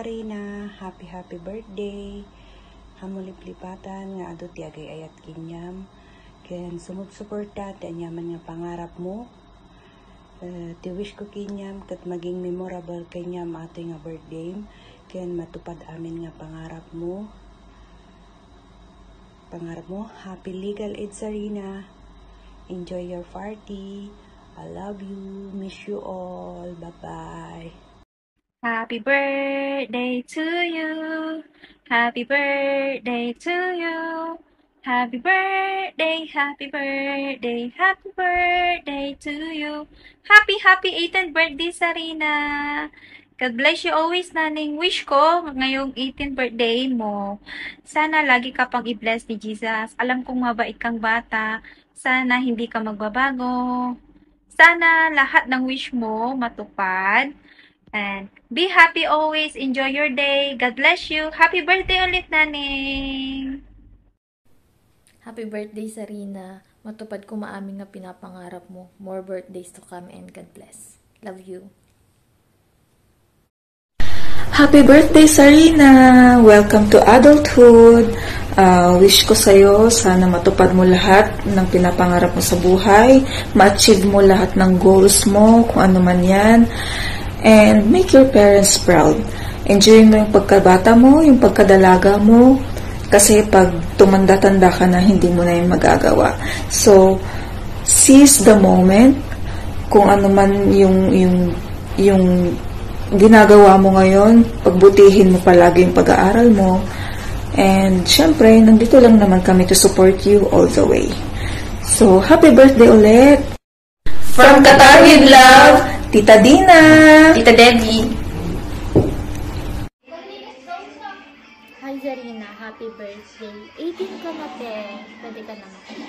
Sarina, happy birthday. Hamuliplipatan nga adto ti agay ayat kinyam. Ken sumugsuporta ti anyaman nga pangarap mo. Ti wish ko kinyam ket maging memorable kinyam ato nga birthday. Ken matupad amin nga pangarap mo. Happy legal aid Sarina. Enjoy your party. I love you. Miss you all. Bye-bye. Happy birthday to you. Happy birthday to you. Happy birthday, happy birthday, happy birthday to you. Happy 18th birthday, Sarina. God bless you always, naning. Wish ko ngayong 18th birthday mo. Sana lagi ka pang i-bless ni Jesus. Alam kong mabait kang bata. Sana hindi ka magbabago. Sana lahat ng wish mo matupad. And be happy always. Enjoy your day. God bless you. Happy birthday ulit, naning! Happy birthday, Sarina. Matupad ko maaming nga pinapangarap mo. More birthdays to come and God bless. Love you. Happy birthday, Sarina! Welcome to adulthood. Wish ko sa'yo, sana matupad mo lahat ng pinapangarap mo sa buhay, ma-achieve mo lahat ng goals mo, kung ano man yan, and make your parents proud. Enjoy mo yung pagkabata mo, yung pagkadalaga mo, kasi pag tumanda-tanda ka na, hindi mo na yung magagawa. So, seize the moment, kung ano man yung ginagawa mo ngayon, pagbutihin mo palagi yung pag-aaral mo. And syempre, nandito lang naman kami to support you all the way. So, happy birthday ulit! From Qatar with love, Tita Dina! Tita Debbie! Hi Zarina, happy birthday. 18 ka na, te. Pwede ka na makita.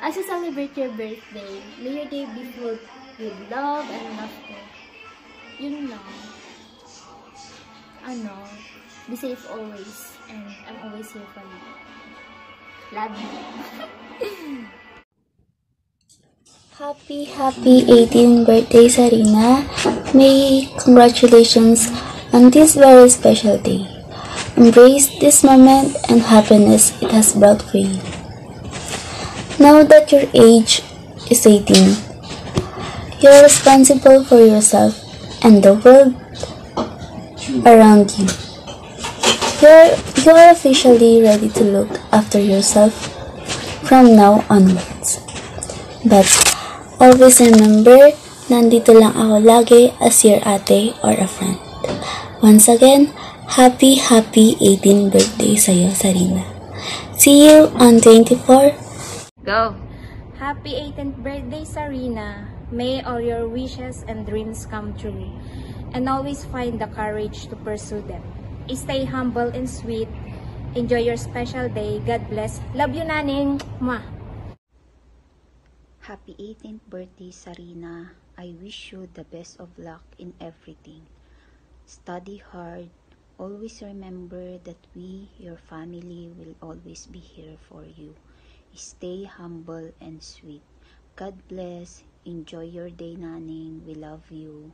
As you celebrate your birthday, may your day be filled with love and laughter. Yun lang. Be safe always. And I'm always here for you. Love you. Happy 18th birthday, Sarina. May congratulations on this very special day. Embrace this moment and happiness it has brought for you. Now that your age is 18, you're responsible for yourself and the world around you. You're officially ready to look after yourself from now onwards. But always remember, nandito lang ako lagi as your ate or a friend. Once again, happy 18th birthday sa'yo, Sarina. See you on 24. Go! Happy 18th birthday, Sarina. May all your wishes and dreams come true. And always find the courage to pursue them. Stay humble and sweet. Enjoy your special day. God bless. Love you, naning. Mwah! Happy 18th birthday, Sarina. I wish you the best of luck in everything. Study hard. Always remember that we, your family, will always be here for you. Stay humble and sweet. God bless. Enjoy your day, naning. We love you.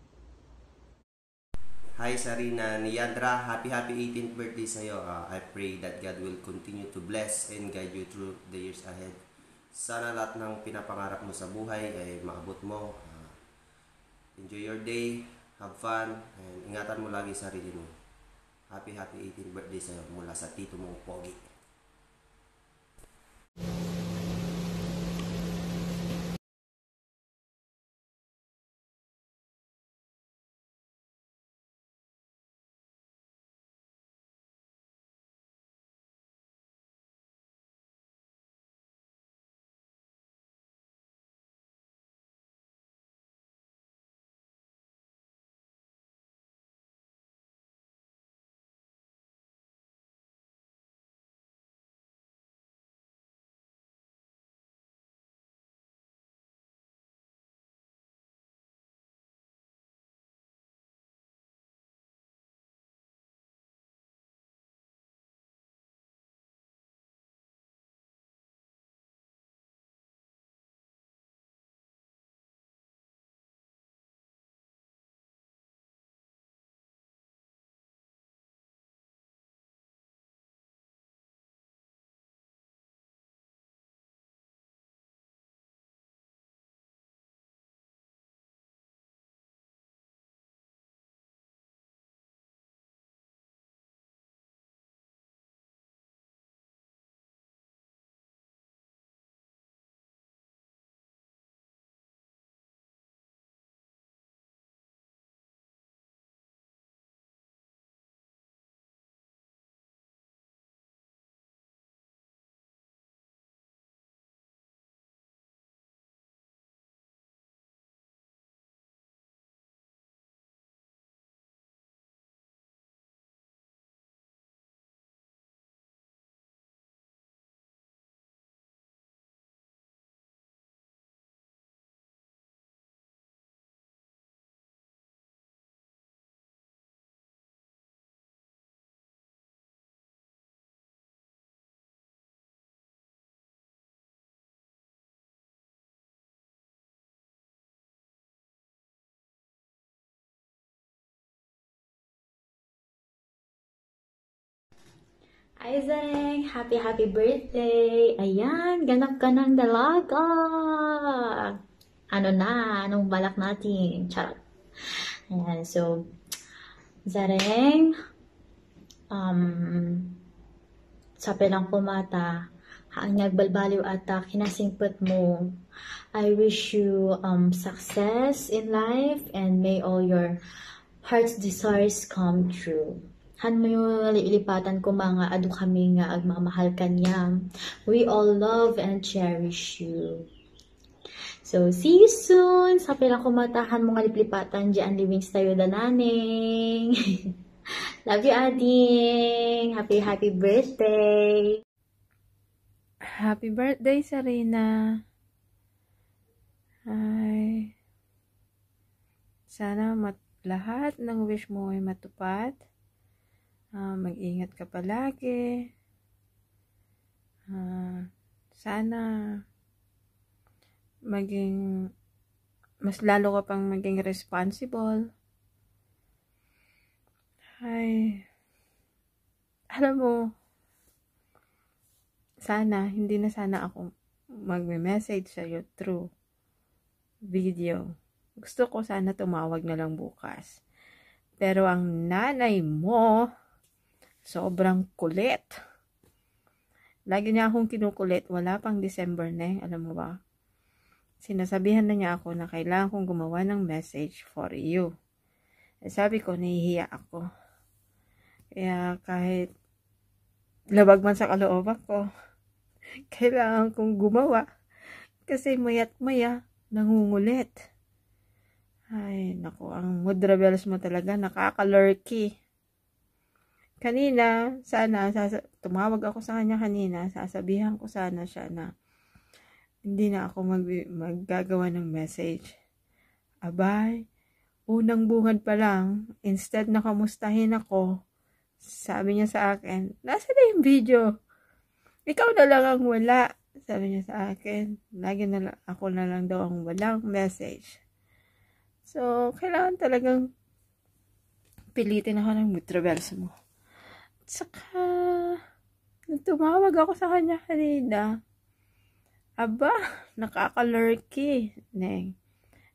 Hi Sarina, ni Yandra, happy 18th birthday sa'yo. I pray that God will continue to bless and guide you through the years ahead. Sana lahat ng pinapangarap mo sa buhay ay maabot mo. Enjoy your day, have fun, and ingatan mo lagi sarili mo. Happy 18th birthday sa'yo mula sa tito mong Pogi. Ay, Zareng! Happy birthday! Ayan, ganap ka ng dalaga! Ano na? Anong balak natin? Charot! Ayan, so, Zareng, sabi lang po mata, ang nagbalbaliw at kinasingput mo. I wish you success in life and may all your heart's desires come true. Han mo yung lipatan ko mga adu kami nga agmamahal kanya. We all love and cherish you. So, see you soon! Sabi lang kumatahan mo nga liplipatan dyan livings tayo dananing. Love you, Ading! Happy birthday! Happy birthday, Sarina! Ay, sana lahat ng wish mo ay matupad. Mag-ingat ka palagi. Sana mas lalo ka pang maging responsible. Ay, alam mo, hindi na sana ako magme-message sa'yo through video. Gusto ko sana tumawag na lang bukas. Pero ang nanay mo, sobrang kulit. Lagi niya akong kinukulit. Wala pang December na, alam mo ba? Sinasabihan na niya ako na kailangan kong gumawa ng message for you. Sabi ko, nahihiya ako. Kaya kahit labag man sa kalooban ko, kailangan kong gumawa. Kasi maya't maya, nangungulit. Ay, naku, ang mudra bells mo talaga, nakaka-lurky. Kanina, tumawag ako sa kanya kanina, sasabihan ko sana siya na hindi na ako maggagawa ng message. Abay, unang bungad pa lang, instead na kamustahin ako, sabi niya sa akin, nasa na yung video? Ikaw na lang ang wala. Sabi niya sa akin, ako na lang daw ang walang message. So, kailangan talagang pilitin ako ng mudra bells mo. Saka, tumawag ako sa kanya kanina. Aba, nakaka-lurky.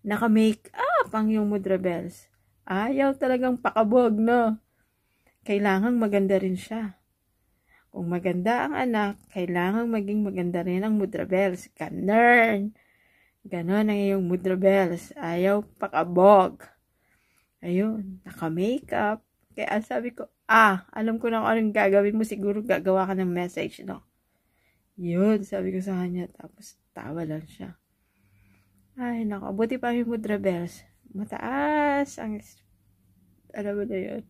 Naka-make up ang yung mudra bells. Ayaw talagang pakabog, no? Kailangan maganda rin siya. Kung maganda ang anak, kailangan maging maganda rin ang mudra bells. Ganon ang iyong mudra bells. Ayaw pakabog. Ayun, naka-makeup. Kaya sabi ko, alam ko na kung anong gagawin mo. Siguro gagawa ka ng message, no? Yun, sabi ko sa kanya. Tapos, tawa lang siya. Ay, naku, buti pa yung mudra bells. Mataas ang, alam mo na yun.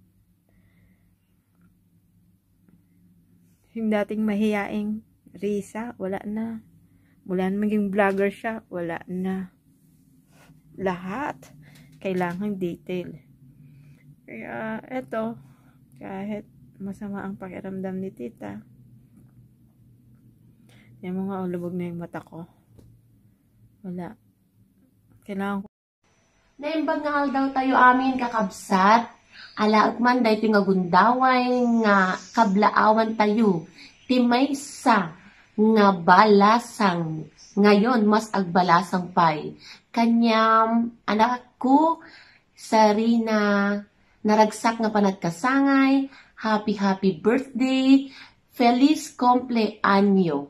Yung dating mahiyaing Risa, wala na. Mula na maging vlogger siya, wala na. Lahat. Kailangan detail. Kaya, eto, kahit masama ang pakiramdam ni tita, yung mga ulubog na yung mata ko. Wala. Kailangan ko. Naimbag nga daw tayo amin kakabsat. Alaot man dahi ito nga gundaway nga kablaawan tayo. Timaysa nga balasang. Ngayon, mas agbalasang pay. Kanyam, anak ko, Sarina, naragsak nga panagkasangay. Happy birthday. Feliz cumpleaños.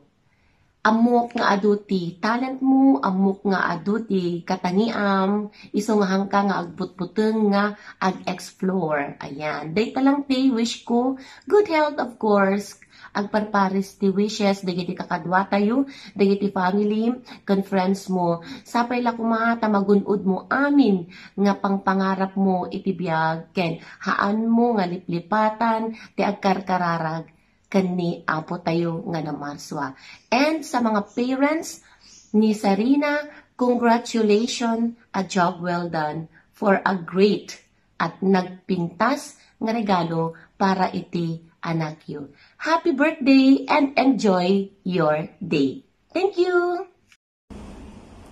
Amok nga aduti talent mo, amok nga aduti katangiam, iso nga hangka nga agbutbuteng nga ag-explore. Ayan. Day talang day wish ko, good health of course, agparparis ti wishes, dagiti kakadwa tayo, dagiti family, kan friends mo. Sapay la kumata magunod mo amin nga pangpangarap mo itibiyag, ken haan mo nga liplipatan, ti agkarkararag, kani apo tayo nga na marswa. And sa mga parents ni Sarina, congratulations, a job well done for a great at nagpintas nga regalo para iti anak you. Happy birthday and enjoy your day. Thank you!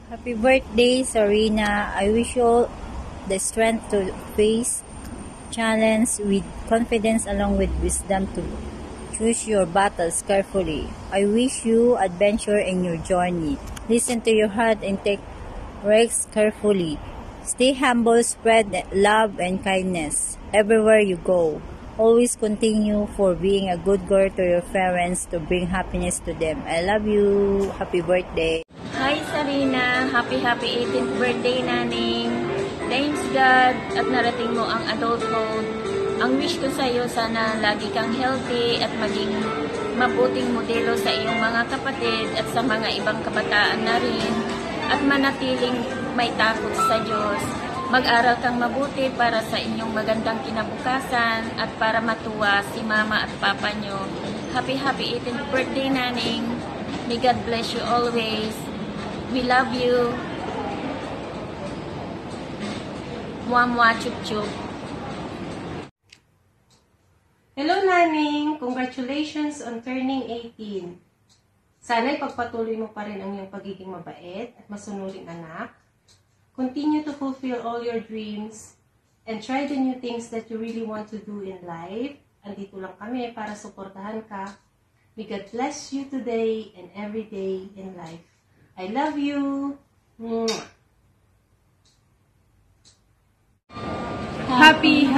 Happy birthday, Sarina. I wish you all the strength to face challenge with confidence along with wisdom to choose your battles carefully. I wish you adventure in your journey. Listen to your heart and take risks carefully. Stay humble, spread love and kindness everywhere you go. Always continue for being a good girl to your parents to bring happiness to them. I love you. Happy birthday. Hi Sarina, happy 18th birthday naning. Thanks God at narating mo ang adulthood. Ang wish ko sa iyo, sana lagi kang healthy at maging mabuting modelo sa iyong mga kapatid at sa mga ibang kabataan na rin. At manatiling may takot sa Diyos. Mag-aral kang mabuti para sa inyong magandang kinabukasan at para matuwa si mama at papa nyo. Happy 18th birthday naning. May God bless you always. We love you. Mwah chup chup. Hello, Naning! Congratulations on turning 18. Sana'y pagpatuloy mo pa rin ang iyong pagiging mabait at masunuring anak. Continue to fulfill all your dreams and try the new things that you really want to do in life. Andito lang kami para suportahan ka. May God bless you today and every day in life. I love you! Mwah. Happy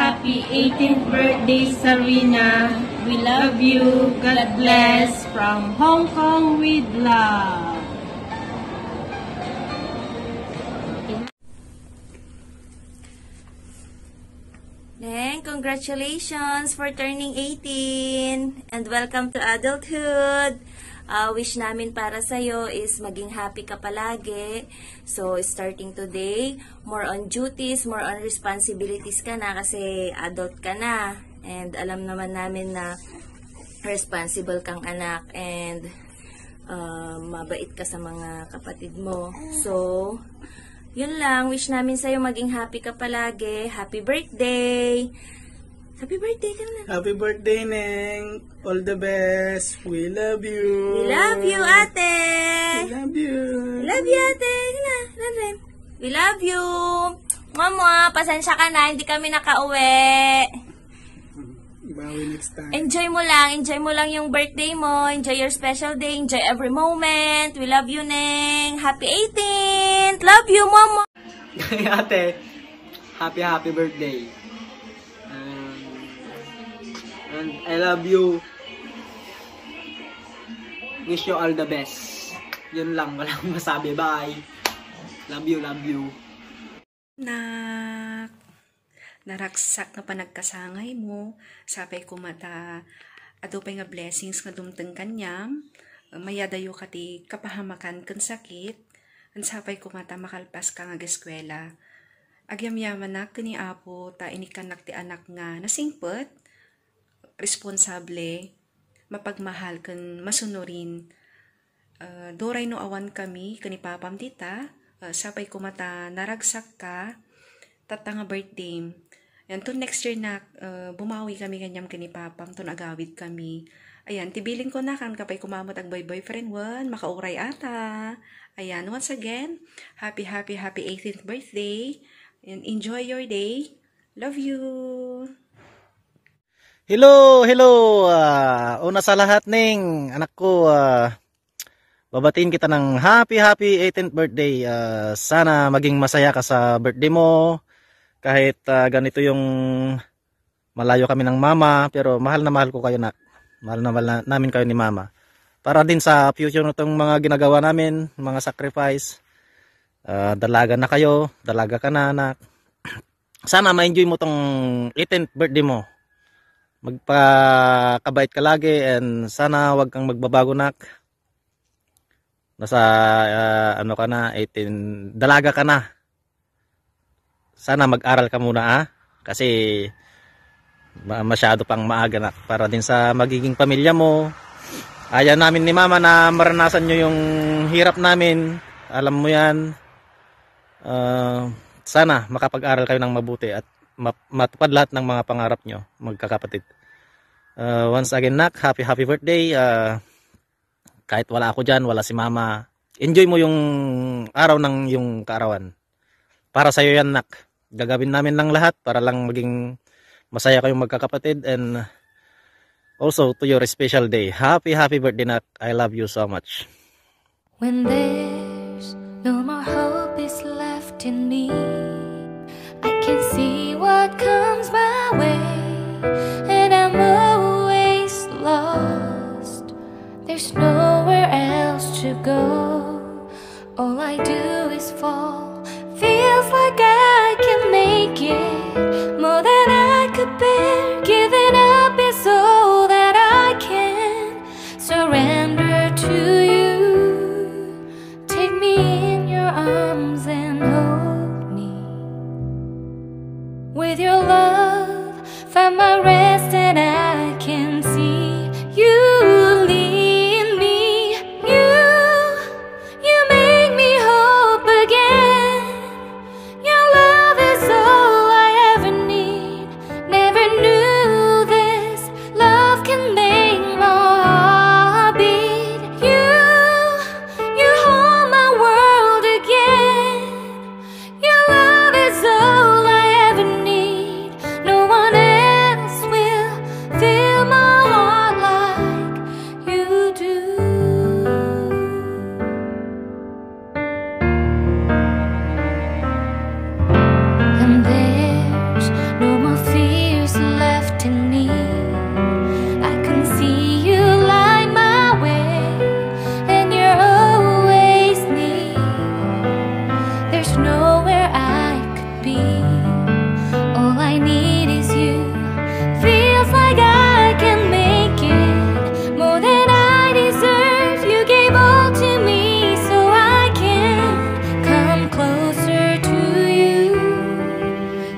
18th birthday, Sarina. We love you. God bless. From Hong Kong with love. Neng, congratulations for turning 18 and welcome to adulthood. Wish namin para sa'yo is maging happy ka palagi. So, starting today, more on duties, more on responsibilities ka na kasi adult ka na. And alam naman namin na responsible kang anak and mabait ka sa mga kapatid mo. So, yun lang. Wish namin sa'yo maging happy ka palagi. Happy birthday! Happy birthday ka na. Happy birthday, Neng. All the best. We love you. We love you, ate. We love you. We love you, ate. Ren. We love you. Mama, pasensya ka na. Hindi kami nakauwi. Bawi next time. Enjoy mo lang yung birthday mo. Enjoy your special day. Enjoy every moment. We love you, Neng. Happy 18th. Love you, Mama. Ate, happy birthday. And I love you. Wish you all the best. Yun lang, walang masabi. Bye. Love you. Nak, naraksak na panagkasangay mo. Sapay ko mata, adopay nga blessings nga dumteng kanyam. Mayadayo kati kapahamakan kan sakit. Ang sapay ko mata makalpas ka nga eskwela. Agyam-yaman na kani apo ta inikanak ti anak nga nasingpet. Responsable, mapagmahal kan masunurin. Doray no awan kami kani papam tita. Sapay ko mata naragsak ka. Tatanga birthday. Yan to next year na bumawi kami kanyam kani papam to agawid kami. Ayan, tibiling ko na kan kapay kumamot ang boyfriend one, makauray ata. Ayan, once again, happy 18th birthday. And enjoy your day. Love you. Hello. Una sa lahat, Ning, anak ko, babatiin kita ng happy 18th birthday. Sana maging masaya ka sa birthday mo. Kahit ganito yung malayo kami ng mama, pero mahal na mahal ko kayo, nak. Mahal na namin kayo ni mama. Para din sa future nitong mga ginagawa namin, mga sacrifice. Dalaga na kayo, dalaga ka na, anak. Sana ma-enjoy mo tong 18th birthday mo. Magpakabait ka lagi and sana wag kang magbabago, nak. Nasa ano ka na, 18, dalaga ka na. Sana mag-aral ka muna, kasi masyado pang maaga, nak, para din sa magiging pamilya mo. Ayaw namin ni mama na maranasan nyo yung hirap namin. Alam mo yan. Sana makapag-aral kayo ng mabuti at matupad lahat ng mga pangarap nyo, magkakapatid. Once again, nak, happy birthday. Kahit wala ako dyan, wala si mama, enjoy mo yung araw ng yung kaarawan. Para sa'yo yan, nak. Gagawin namin lang lahat para lang maging masaya kayong magkakapatid and also to your special day. Happy birthday, Nak. I love you so much. When there's no more hope is left in me, I can see what comes my way, and I'm always lost. There's nowhere else to go. All I do is fall. Feels like I can make it more than I could bear. Giving up is all that I can surrender to you. Take me in your arms and hold me. With your love, find my rest and I can see you lead me. You make me hope again. Your love is all I ever need. Never knew this love can make my heart beat. You hold my world again. Your love is all I ever need. No one else will fill my heart like you do. And there's no more fears left in me. I can see you light my way, and you're always near. There's nowhere I could be. All I need is you. Feels like I can make it more than I deserve. You gave all to me so I can come closer to you.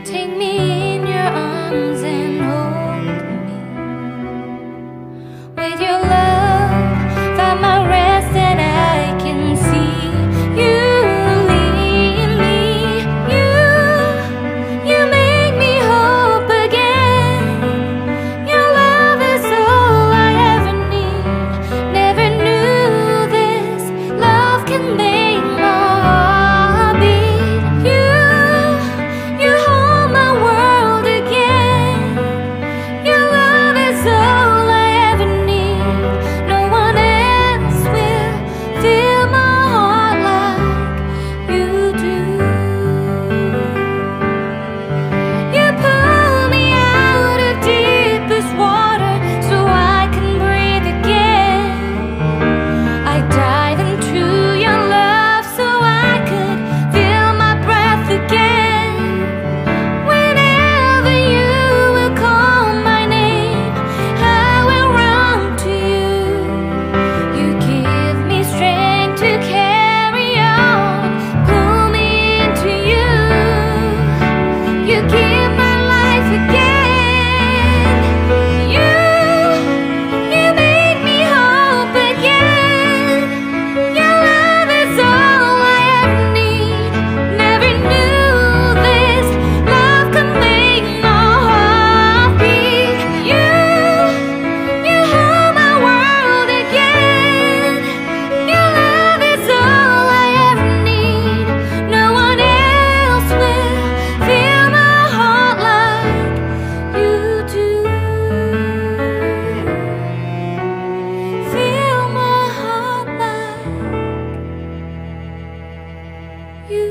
Take me in your arms and hold me. With your love, find my rest and I can see you lead me. You make me hope again. Your love is all I ever need. Never knew this love can make my heart beat. You hold my world again. Your love is all I ever need. No one else will fill my heart like you do. You pull me out of deepest water so I can breathe again. I dive into your love so I could feel my breath again. Whenever you will call my name, I will run to you. You give me strength to carry on. Pull me into you. You give my life again. You make me hope again. Your love is all I ever need. Never knew this love could make my heart beat. You hold my world again. Your love is all I ever need. No one else will fill my heart like you do. Fill my heart like you